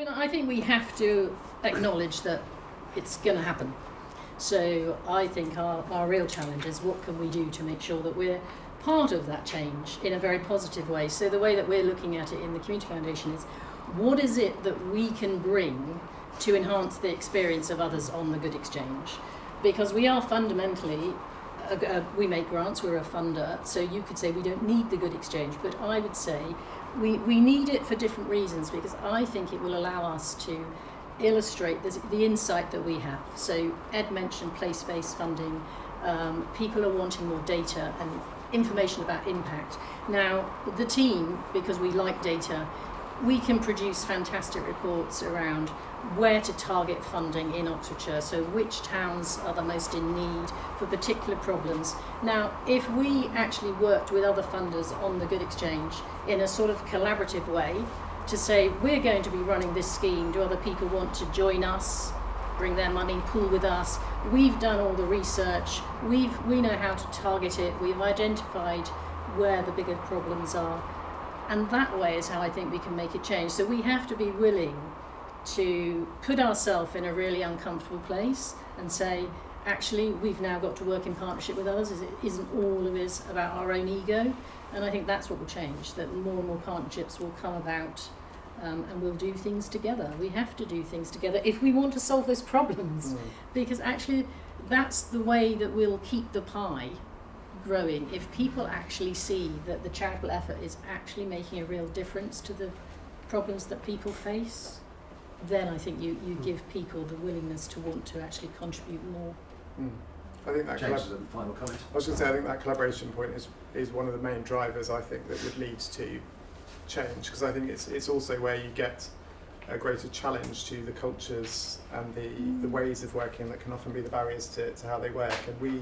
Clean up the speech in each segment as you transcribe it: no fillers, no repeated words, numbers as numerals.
mean, I think we have to acknowledge that it's going to happen. So I think our real challenge is what can we do to make sure that we're part of that change in a very positive way. So the way that we're looking at it in the Community Foundation is, what is it that we can bring to enhance the experience of others on the Good Exchange? Because we are fundamentally, we make grants, we're a funder, so you could say we don't need the Good Exchange, but I would say we need it for different reasons, because I think it will allow us to illustrate the insight that we have. So Ed mentioned place-based funding. People are wanting more data and information about impact. Now, the team, because we like data, we can produce fantastic reports around where to target funding in Oxfordshire, so which towns are the most in need for particular problems. Now, if we actually worked with other funders on the Good Exchange in a sort of collaborative way to say, we're going to be running this scheme, do other people want to join us, bring their money, pool with us? We've done all the research, we know how to target it, we've identified where the bigger problems are, and that way is how I think we can make a change. So we have to be willing to put ourselves in a really uncomfortable place and say, actually, we've now got to work in partnership with others. It isn't all of it about our own ego, and I think that's what will change, that more and more partnerships will come about, and we'll do things together. We have to do things together if we want to solve those problems, because actually that's the way that we'll keep the pie growing. If people actually see that the charitable effort is actually making a real difference to the problems that people face, then I think you give people the willingness to want to actually contribute more. I think that James, a final comment. I was going to say, I think that collaboration point is one of the main drivers, I think, that would lead to change, because I think it's also where you get a greater challenge to the cultures and the ways of working that can often be the barriers to how they work. And we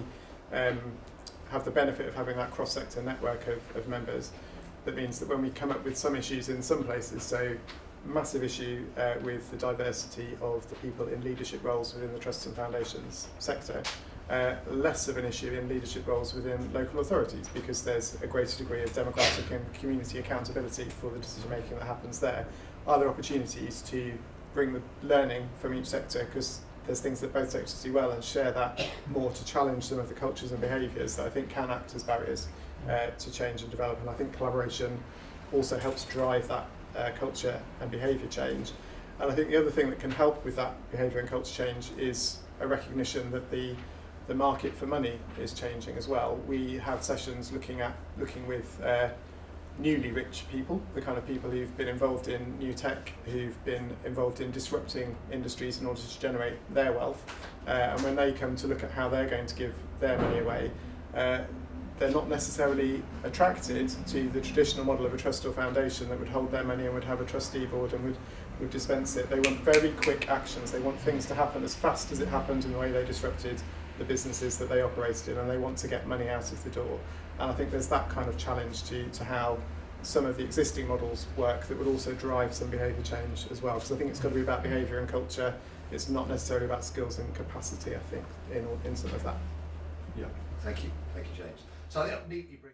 have the benefit of having that cross-sector network of members. That means that when we come up with some issues in some places, so massive issue with the diversity of the people in leadership roles within the trusts and foundations sector, less of an issue in leadership roles within local authorities, because there's a greater degree of democratic and community accountability for the decision making that happens there. Are there opportunities to bring the learning from each sector, because there's things that both sectors do well, and share that more to challenge some of the cultures and behaviours that I think can act as barriers to change and develop. And I think collaboration also helps drive that culture and behaviour change. And I think the other thing that can help with that behaviour and culture change is a recognition that the market for money is changing as well. We have sessions looking with newly rich people, the kind of people who've been involved in new tech, who've been involved in disrupting industries in order to generate their wealth. And when they come to look at how they're going to give their money away, they're not necessarily attracted to the traditional model of a trust or foundation that would hold their money and would have a trustee board and would dispense it. They want very quick actions. They want things to happen as fast as it happened in the way they disrupted the businesses that they operated in, and they want to get money out of the door. And I think there's that kind of challenge to how some of the existing models work that would also drive some behaviour change as well, because I think it's got to be about behaviour and culture. It's not necessarily about skills and capacity, I think, in some of that. Yeah, thank you, James. So I think that neatly brings